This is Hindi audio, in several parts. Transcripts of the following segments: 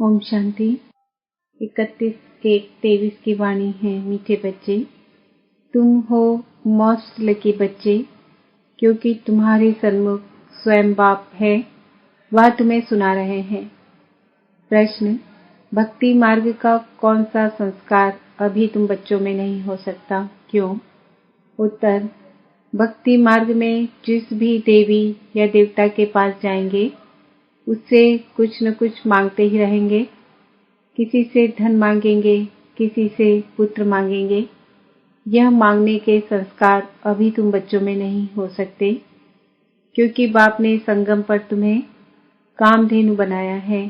ओम शांति। 31/1/23 की वाणी है। मीठे बच्चे, तुम हो मोस्ट लकी बच्चे, क्योंकि तुम्हारे सन्मुख स्वयं बाप है, वह तुम्हें सुना रहे हैं। प्रश्न: भक्ति मार्ग का कौन सा संस्कार अभी तुम बच्चों में नहीं हो सकता, क्यों? उत्तर: भक्ति मार्ग में जिस भी देवी या देवता के पास जाएंगे, उससे कुछ न कुछ मांगते ही रहेंगे। किसी से धन मांगेंगे, किसी से पुत्र मांगेंगे। यह मांगने के संस्कार अभी तुम बच्चों में नहीं हो सकते, क्योंकि बाप ने संगम पर तुम्हें कामधेनु बनाया है।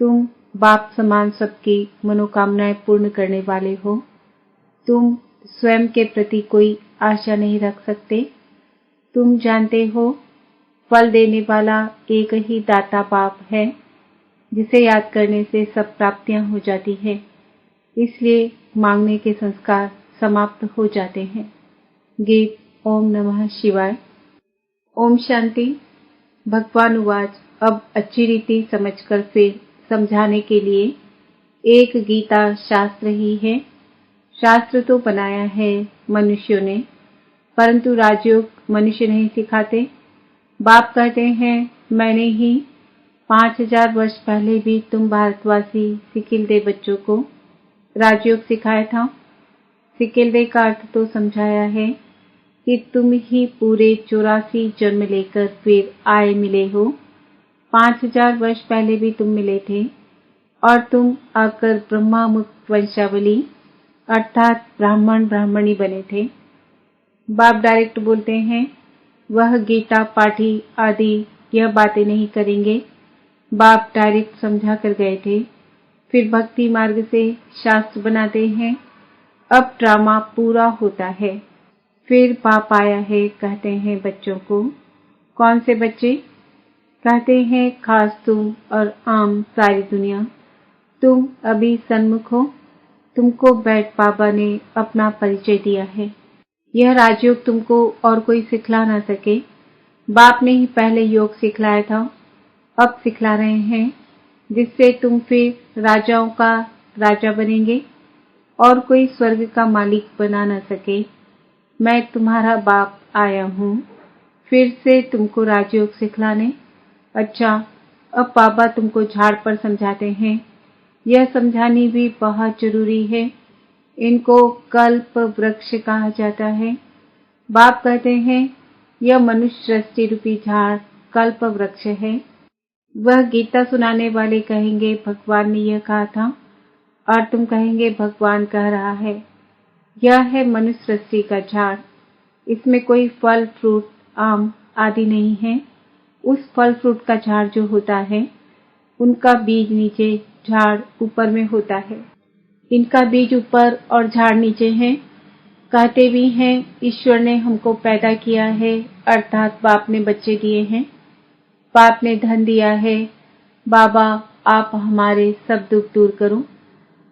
तुम बाप समान सबकी मनोकामनाएं पूर्ण करने वाले हो। तुम स्वयं के प्रति कोई आशा नहीं रख सकते। तुम जानते हो, फल देने वाला एक ही दाता बाप है, जिसे याद करने से सब प्राप्तियां हो जाती है। इसलिए मांगने के संस्कार समाप्त हो जाते हैं। गीत ओम नमः शिवाय। ओम शांति। भगवान उवाच। अब अच्छी रीति समझकर फिर समझाने के लिए एक गीता शास्त्र ही है। शास्त्र तो बनाया है मनुष्यों ने, परंतु राजयोग मनुष्य नहीं सिखाते। बाप कहते हैं, मैंने ही 5000 वर्ष पहले भी तुम भारतवासी सिकिलदे बच्चों को राजयोग सिखाया था। सिकिलदे का अर्थ तो समझाया है कि तुम ही पूरे 84 जन्म लेकर फिर आए मिले हो। 5000 वर्ष पहले भी तुम मिले थे और तुम आकर ब्रह्मा मुक्त वंशावली अर्थात ब्राह्मण ब्राह्मणी बने थे। बाप डायरेक्ट बोलते हैं, वह गीता पाठी आदि यह बातें नहीं करेंगे। बाप डायरेक्ट समझा कर गए थे, फिर भक्ति मार्ग से शास्त्र बनाते हैं। अब ड्रामा पूरा होता है। फिर बाप आया है, कहते हैं बच्चों को। कौन से बच्चे? कहते हैं खास तुम और आम सारी दुनिया। तुम अभी सन्मुख हो। तुमको बैठ बाबा ने अपना परिचय दिया है। यह राजयोग तुमको और कोई सिखला ना सके। बाप ने ही पहले योग सिखलाया था, अब सिखला रहे हैं, जिससे तुम फिर राजाओं का राजा बनेंगे और कोई स्वर्ग का मालिक बना न सके। मैं तुम्हारा बाप आया हूँ फिर से तुमको राजयोग सिखलाने। अच्छा, अब बाबा तुमको झाड़ पर समझाते हैं। यह समझानी भी बहुत जरूरी है। इनको कल्प वृक्ष कहा जाता है। बाप कहते हैं, यह मनुष्य सृष्टि रूपी झाड़ कल्प वृक्ष है। वह गीता सुनाने वाले कहेंगे भगवान ने यह कहा था, और तुम कहेंगे भगवान कह रहा है। यह है मनुष्य सृष्टि का झाड़। इसमें कोई फल फ्रूट आम आदि नहीं है। उस फल फ्रूट का झाड़ जो होता है, उनका बीज नीचे, झाड़ ऊपर में होता है। इनका बीज ऊपर और झाड़ नीचे है। कहते भी हैं, ईश्वर ने हमको पैदा किया है, अर्थात बाप ने बच्चे दिए हैं, बाप ने धन दिया है। बाबा आप हमारे सब दुख दूर करो।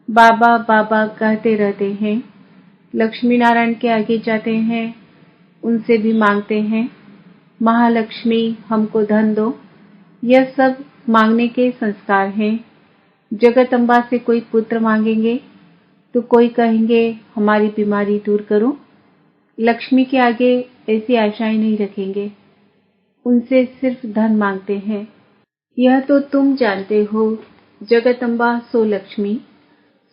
बाबा बाबा कहते रहते हैं। लक्ष्मी नारायण के आगे जाते हैं, उनसे भी मांगते हैं, महालक्ष्मी हमको धन दो। यह सब मांगने के संस्कार हैं। जगत अम्बा से कोई पुत्र मांगेंगे तो कोई कहेंगे हमारी बीमारी दूर करो। लक्ष्मी के आगे ऐसी आशाएं नहीं रखेंगे, उनसे सिर्फ धन मांगते हैं। यह तो तुम जानते हो, जगत अम्बा सो लक्ष्मी।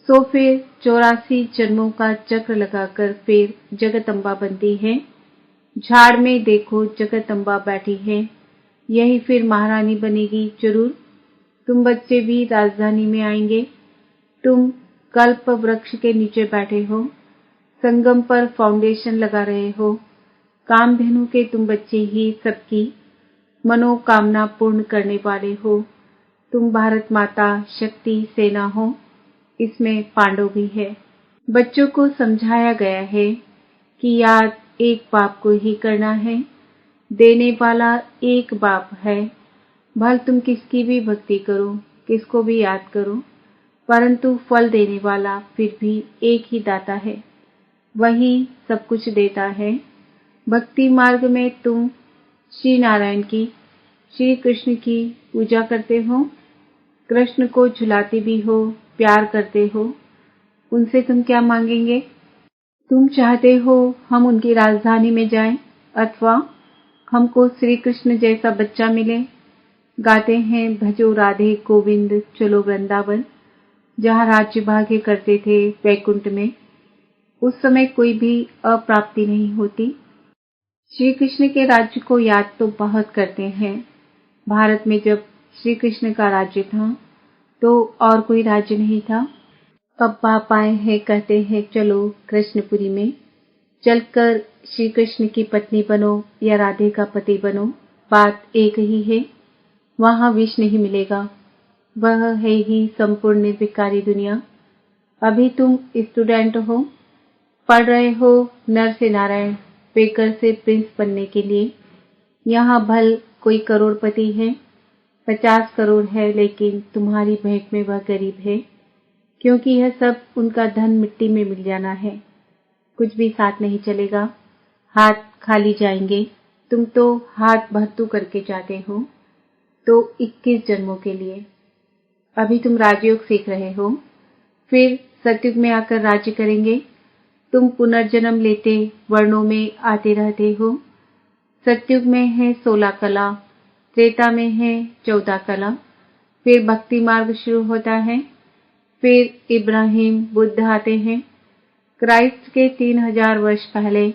सो फिर 84 जन्मों का चक्र लगाकर फिर जगत अम्बा बनती है। झाड़ में देखो जगत अम्बा बैठी है, यही फिर महारानी बनेगी जरूर। तुम बच्चे भी राजधानी में आएंगे। तुम कल्प वृक्ष के नीचे बैठे हो, संगम पर फाउंडेशन लगा रहे हो। कामधेनु के तुम बच्चे ही सबकी मनोकामना पूर्ण करने वाले हो। तुम भारत माता शक्ति सेना हो, इसमें पांडव भी है। बच्चों को समझाया गया है कि याद एक बाप को ही करना है। देने वाला एक बाप है। भल तुम किसकी भी भक्ति करो, किसको भी याद करो, परंतु फल देने वाला फिर भी एक ही दाता है। वही सब कुछ देता है। भक्ति मार्ग में तुम श्री नारायण की, श्री कृष्ण की पूजा करते हो। कृष्ण को झुलाते भी हो, प्यार करते हो, उनसे तुम क्या मांगेंगे? तुम चाहते हो हम उनकी राजधानी में जाएं अथवा हमको श्री कृष्ण जैसा बच्चा मिले? गाते हैं भजो राधे गोविंद चलो वृंदावन, जहाँ राज्य भाग्य करते थे वैकुंठ में। उस समय कोई भी अप्राप्ति नहीं होती। श्री कृष्ण के राज्य को याद तो बहुत करते हैं। भारत में जब श्री कृष्ण का राज्य था तो और कोई राज्य नहीं था। अब बाप आए हैं, कहते हैं चलो कृष्णपुरी में, चलकर श्री कृष्ण की पत्नी बनो या राधे का पति बनो, बात एक ही है। वहां विष नहीं मिलेगा, वह है ही संपूर्ण निर्विकारी दुनिया। अभी तुम स्टूडेंट हो, पढ़ रहे हो नर से नारायण, बेकर से प्रिंस बनने के लिए। यहाँ भल कोई करोड़पति है, 50 करोड़ है, लेकिन तुम्हारी भेंट में वह गरीब है, क्योंकि यह सब उनका धन मिट्टी में मिल जाना है। कुछ भी साथ नहीं चलेगा, हाथ खाली जाएंगे। तुम तो हाथ भर्तू करके जाते हो, तो 21 जन्मों के लिए। अभी तुम राजयोग सीख रहे हो, फिर सतयुग में आकर राज्य करेंगे। तुम पुनर्जन्म लेते वर्णों में आते रहते हो। सतयुग में है 16 कला, त्रेता में है 14 कला, फिर भक्ति मार्ग शुरू होता है, फिर इब्राहिम बुद्ध आते हैं। क्राइस्ट के 3000 वर्ष पहले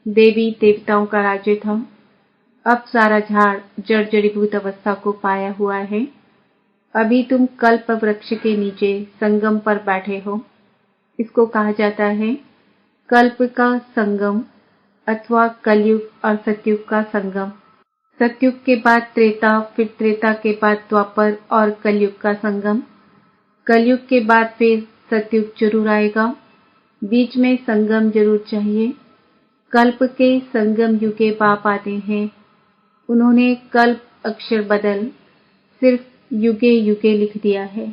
देवी देवताओं का राज्य था। अब सारा झाड़ जड़ जड़ीभूत अवस्था को पाया हुआ है। अभी तुम कल्प वृक्ष के नीचे संगम पर बैठे हो। इसको कहा जाता है कल्प का संगम अथवा कलयुग और सतयुग का संगम। सतयुग के बाद त्रेता, फिर त्रेता के बाद द्वापर और कलयुग का संगम। कलयुग के बाद फिर सतयुग जरूर आएगा। बीच में संगम जरूर चाहिए। कल्प के संगम युगे बाप आते हैं। उन्होंने कल्प अक्षर बदल सिर्फ युगे युगे लिख दिया है।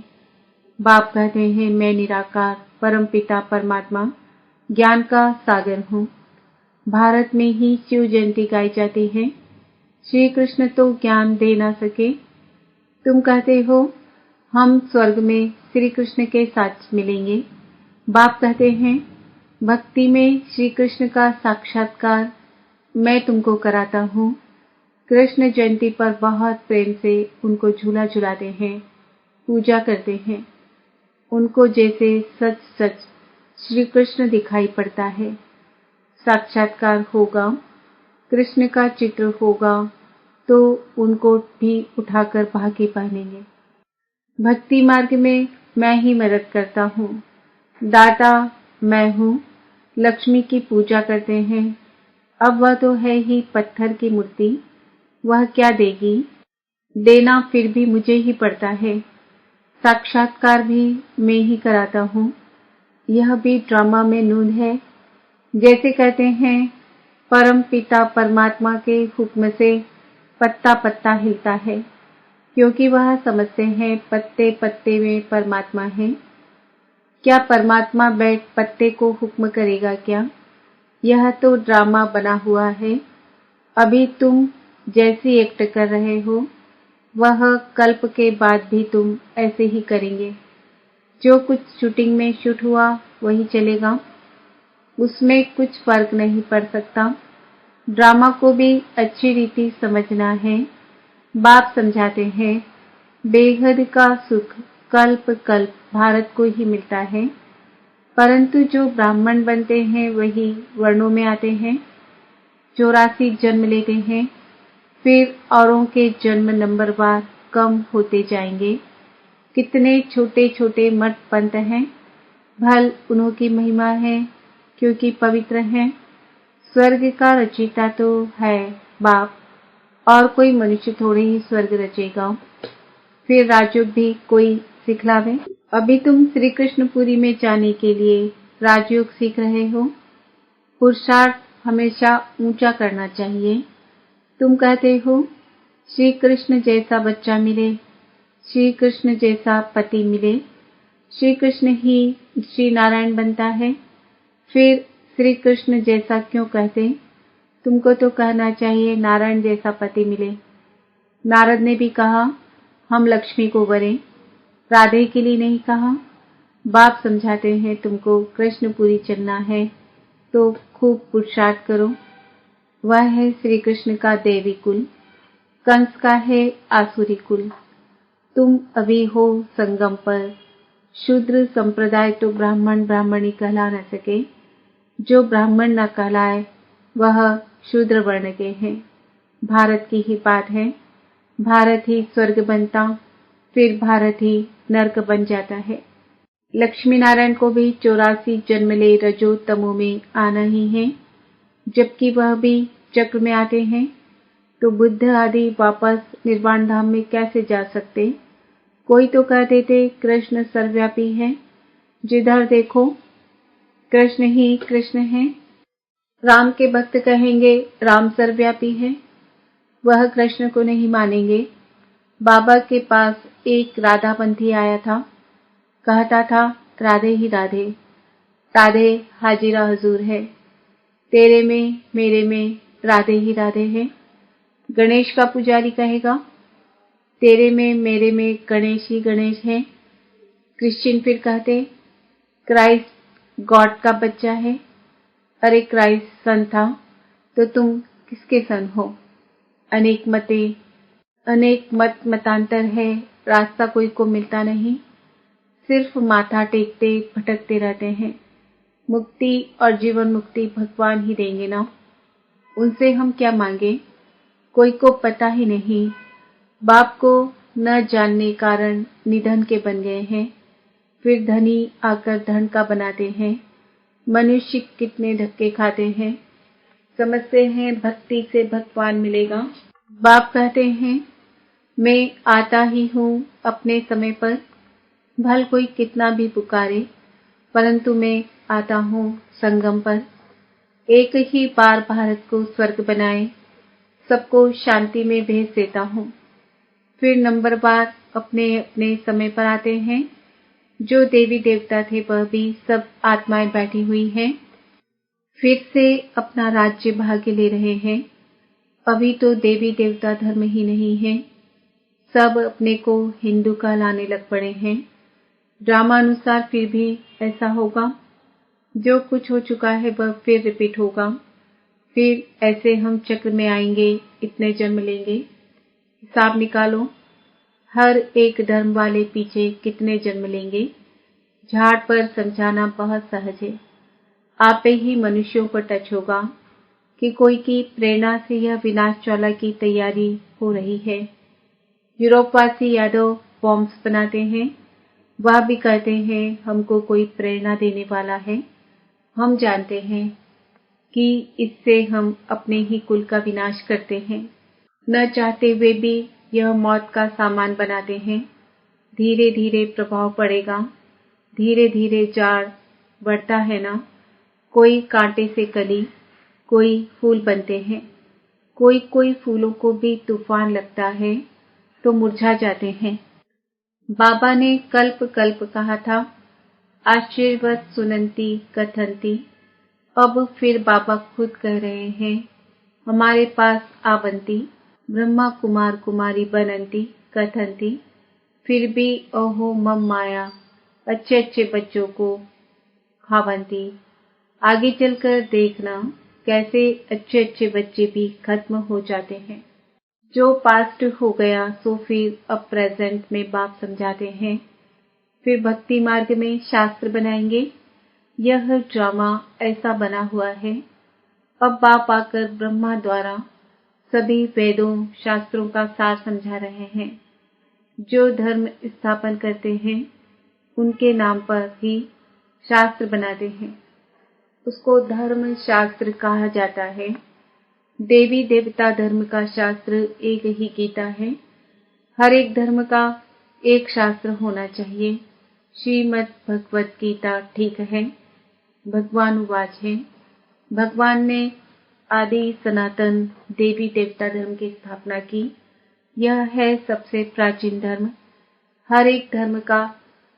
बाप कहते हैं मैं निराकार परमपिता परमात्मा ज्ञान का सागर हूँ। भारत में ही शिव जयंती गाई जाती है। श्री कृष्ण तो ज्ञान दे ना सके। तुम कहते हो हम स्वर्ग में श्री कृष्ण के साथ मिलेंगे। बाप कहते हैं भक्ति में श्री कृष्ण का साक्षात्कार मैं तुमको कराता हूँ। कृष्ण जयंती पर बहुत प्रेम से उनको झूला झुलाते हैं, पूजा करते हैं। उनको जैसे सच सच श्री कृष्ण दिखाई पड़ता है। साक्षात्कार होगा, कृष्ण का चित्र होगा, तो उनको भी उठाकर भागी पहनेंगे। भक्ति मार्ग में मैं ही मदद करता हूँ। दाता मैं हूँ। लक्ष्मी की पूजा करते हैं। अब वह तो है ही पत्थर की मूर्ति, वह क्या देगी? देना फिर भी मुझे ही पड़ता है। साक्षात्कार भी मैं ही कराता हूँ। यह भी ड्रामा में नून है। जैसे कहते हैं परम पिता परमात्मा के हुक्म से पत्ता पत्ता हिलता है, क्योंकि वह समझते हैं पत्ते पत्ते में परमात्मा है। क्या परमात्मा बैठ पत्ते को हुक्म करेगा क्या? यह तो ड्रामा बना हुआ है। अभी तुम जैसी एक्ट कर रहे हो, वह कल्प के बाद भी तुम ऐसे ही करेंगे। जो कुछ शूटिंग में शूट हुआ वही चलेगा, उसमें कुछ फर्क नहीं पड़ सकता। ड्रामा को भी अच्छी रीति समझना है। बाप समझाते हैं बेहद का सुख कल्प कल्प भारत को ही मिलता है, परंतु जो ब्राह्मण बनते हैं वही वर्णों में आते हैं। 84 जन्म लेते हैं, फिर औरों के जन्म नंबरवार कम होते जाएंगे। कितने छोटे छोटे मठ पंथ हैं, भल उन्हों की महिमा है क्योंकि पवित्र हैं। स्वर्ग का रचयिता तो है बाप, और कोई मनुष्य थोड़े ही स्वर्ग रचेगा। फिर राजयोग भी कोई सिखलावे। अभी तुम श्री कृष्णपुरी में जाने के लिए राजयोग सीख रहे हो। पुरुषार्थ हमेशा ऊंचा करना चाहिए। तुम कहते हो श्री कृष्ण जैसा बच्चा मिले, श्री कृष्ण जैसा पति मिले। श्री कृष्ण ही श्री नारायण बनता है, फिर श्री कृष्ण जैसा क्यों कहते? तुमको तो कहना चाहिए नारायण जैसा पति मिले। नारद ने भी कहा हम लक्ष्मी को वरें। राधे के लिए नहीं कहा। बाप समझाते हैं तुमको कृष्णपुरी चलना है तो खूब पुरुषार्थ करो। वह है श्री कृष्ण का देवी कुल, कंस का है आसुरी कुल। तुम अभी हो संगम पर। शूद्र संप्रदाय तो ब्राह्मण ब्राह्मणी कहला न सके। जो ब्राह्मण न कहलाए वह शूद्र वर्ण के हैं। भारत की ही बात है। भारत ही स्वर्ग बनता, फिर भारत ही नरक बन जाता है। लक्ष्मी नारायण को भी 84 जन्म ले रजो तमो में आना ही है। जबकि वह भी चक्र में आते हैं तो बुद्ध आदि वापस निर्वाण धाम में कैसे जा सकते। कोई तो कह देते कृष्ण सर्वव्यापी है। जिधर देखो कृष्ण ही कृष्ण है। राम के भक्त कहेंगे राम सर्वव्यापी है। वह कृष्ण को नहीं मानेंगे। बाबा के पास एक राधापंथी आया था। कहता था राधे ही राधे, राधे हाजिरा हजूर है। तेरे में मेरे में राधे ही राधे है। गणेश का पुजारी कहेगा तेरे में मेरे में गणेश ही गणेश है। क्रिश्चियन फिर कहते क्राइस्ट गॉड का बच्चा है। अरे क्राइस्ट सन था तो तुम किसके सन हो। अनेक मत मतांतर है। रास्ता कोई को मिलता नहीं। सिर्फ माथा टेकते भटकते रहते हैं। मुक्ति और जीवन मुक्ति भगवान ही देंगे ना। उनसे हम क्या मांगे। कोई को पता ही नहीं। बाप को न जानने कारण निधन के बन गए हैं। फिर धनी आकर धन का बनाते हैं। मनुष्य कितने धक्के खाते हैं। समझते हैं भक्ति से भगवान मिलेगा। बाप कहते हैं मैं आता ही हूँ अपने समय पर। भल कोई कितना भी पुकारे परंतु मैं आता हूँ संगम पर। एक ही बार भारत को स्वर्ग बनाए, सबको शांति में भेज देता हूँ। फिर नंबरवार अपने अपने समय पर आते हैं। जो देवी देवता थे वह भी सब आत्माएं बैठी हुई हैं। फिर से अपना राज्य भाग्य ले रहे हैं। अभी तो देवी देवता धर्म ही नहीं है। सब अपने को हिंदू कहलाने लग पड़े हैं। ड्रामानुसार फिर भी ऐसा होगा। जो कुछ हो चुका है वह फिर रिपीट होगा। फिर ऐसे हम चक्र में आएंगे, इतने जन्म लेंगे। हिसाब निकालो, हर एक धर्म वाले पीछे कितने जन्म लेंगे। झाड़ पर समझाना बहुत सहज है। आप ही मनुष्यों पर टच होगा कि कोई की प्रेरणा से यह विनाश ज्वाला की तैयारी हो रही है। यूरोपवासी यादव बॉम्ब्स बनाते हैं। वह भी कहते हैं हमको कोई प्रेरणा देने वाला है। हम जानते हैं कि इससे हम अपने ही कुल का विनाश करते हैं। न चाहते हुए भी यह मौत का सामान बनाते हैं। धीरे धीरे प्रभाव पड़ेगा। धीरे धीरे जाड़ बढ़ता है ना। कोई कांटे से कली, कोई फूल बनते हैं। कोई कोई फूलों को भी तूफान लगता है तो मुरझा जाते हैं। बाबा ने कल्प कल्प कहा था आशीर्वाद सुनंती कथंती। अब फिर बाबा खुद कह रहे हैं हमारे पास आवंती। ब्रह्मा कुमार कुमारी बनंती कथंती। फिर भी ओहो मम माया अच्छे अच्छे बच्चों को खावंती। आगे चलकर देखना कैसे अच्छे अच्छे बच्चे भी खत्म हो जाते हैं। जो पास्ट हो गया सो फिर अब प्रेजेंट में बाप समझाते हैं। फिर भक्ति मार्ग में शास्त्र बनाएंगे। यह ड्रामा ऐसा बना हुआ है। अब बाप आकर ब्रह्मा द्वारा सभी वेदों शास्त्रों का सार समझा रहे हैं। जो धर्म स्थापन करते हैं उनके नाम पर ही शास्त्र बनाते हैं। उसको धर्म शास्त्र कहा जाता है। देवी देवता धर्म का शास्त्र एक ही गीता है। हर एक धर्म का एक शास्त्र होना चाहिए। श्रीमद् भगवत गीता ठीक है। भगवान उवाच है। भगवान ने आदि सनातन देवी देवता धर्म की स्थापना की। यह है सबसे प्राचीन धर्म। हर एक धर्म का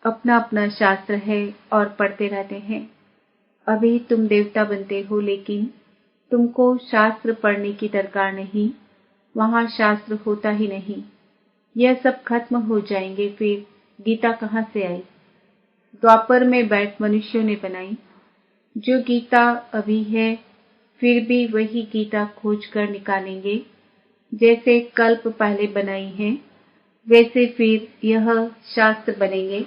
अपना अपना शास्त्र है और पढ़ते रहते हैं। अभी तुम देवता बनते हो लेकिन तुमको शास्त्र पढ़ने की दरकार नहीं। वहां शास्त्र होता ही नहीं। यह सब खत्म हो जाएंगे। फिर गीता कहाँ से आई? द्वापर में बैठ मनुष्यों ने बनाई। जो गीता अभी है, फिर भी वही गीता खोज कर निकालेंगे। जैसे कल्प पहले बनाई है, वैसे फिर यह शास्त्र बनेंगे।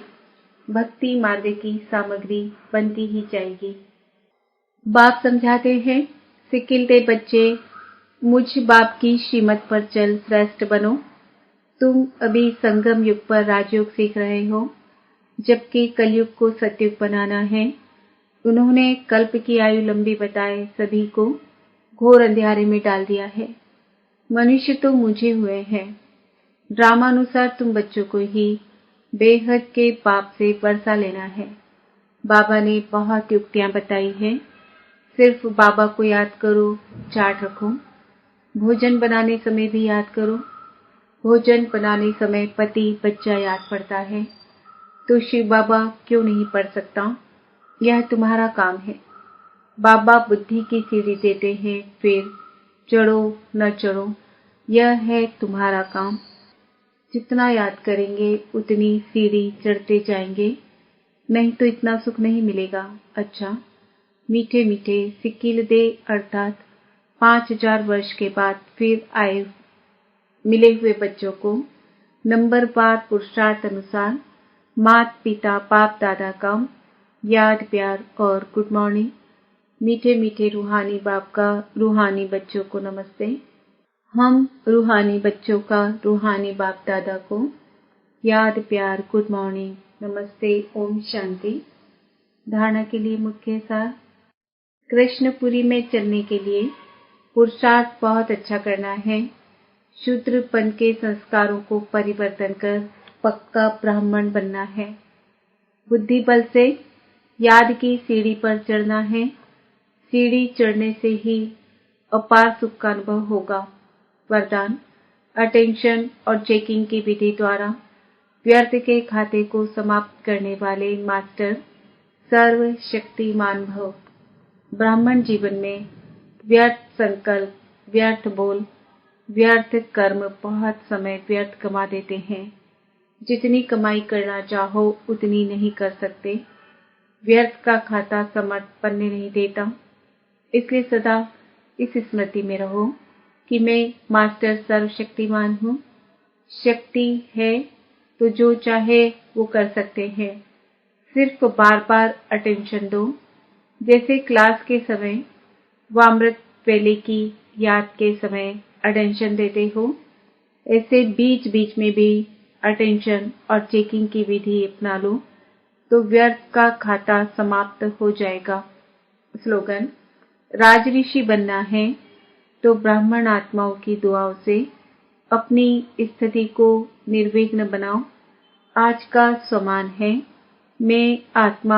भक्ति मार्ग की सामग्री बनती ही जाएगी। बाप समझाते हैं, सिकिलते बच्चे, मुझ बाप की श्रीमत पर चल श्रेष्ठ बनो। तुम अभी संगम युग पर राजयोग सीख रहे हो, जबकि कलयुग को सतयुग बनाना है। उन्होंने कल्प की आयु लंबी बताए सभी को घोर अंधियारे में डाल दिया है। मनुष्य तो मुझे हुए हैं। ड्रामानुसार तुम बच्चों को ही बेहद के पाप से बरसा लेना है। बाबा ने बहुत युक्तियां बताई हैं। सिर्फ बाबा को याद करो, चार्ट रखो। भोजन बनाने समय भी याद करो। भोजन बनाने समय पति बच्चा याद पड़ता है, तो शिव बाबा क्यों नहीं पढ़ सकता? यह तुम्हारा काम है। बाबा बुद्धि की सीढ़ी देते हैं, फिर चढ़ो न चढ़ो, यह है तुम्हारा काम। जितना याद करेंगे उतनी सीढ़ी चढ़ते जाएंगे, नहीं तो इतना सुख नहीं मिलेगा। अच्छा, मीठे मीठे सिक्किल दे अर्थात 5000 वर्ष के बाद फिर आए मिले हुए बच्चों को नंबरवार पुरुषार्थ अनुसार माता पिता बाप दादा का याद प्यार और गुड मॉर्निंग। मीठे मीठे रूहानी बाप का रूहानी बच्चों को नमस्ते। हम रूहानी बच्चों का रूहानी बाप दादा को याद प्यार गुड मॉर्निंग नमस्ते ओम शांति। धारणा के लिए मुख्य सार, कृष्णपुरी में चलने के लिए पुरुषार्थ बहुत अच्छा करना है। शूद्रपन के संस्कारों को परिवर्तन कर पक्का ब्राह्मण बनना है। बुद्धि बल से याद की सीढ़ी पर चढ़ना है। सीढ़ी चढ़ने से ही अपार सुख का अनुभव होगा। वरदान, अटेंशन और चेकिंग की विधि द्वारा व्यर्थ के खाते को समाप्त करने वाले मास्टर सर्वशक्तिमान भव। ब्राह्मण जीवन में व्यर्थ संकल्प, व्यर्थ बोल, व्यर्थ कर्म बहुत समय व्यर्थ कमा देते हैं। जितनी कमाई करना चाहो उतनी नहीं कर सकते। व्यर्थ का खाता समर्थ पन्ने नहीं देता। इसलिए सदा इस स्मृति में रहो कि मैं मास्टर सर्वशक्तिमान हूँ। शक्ति है तो जो चाहे वो कर सकते हैं। सिर्फ बार बार अटेंशन दो। जैसे क्लास के समय व अमृत वेले की याद के समय अटेंशन देते हो, ऐसे बीच बीच में भी अटेंशन और चेकिंग की विधि अपना लो तो व्यर्थ का खाता समाप्त हो जाएगा। स्लोगन, राजऋषि बनना है तो ब्राह्मण आत्माओं की दुआओं से अपनी स्थिति को निर्विघ्न बनाओ। आज का स्वमान है, मैं आत्मा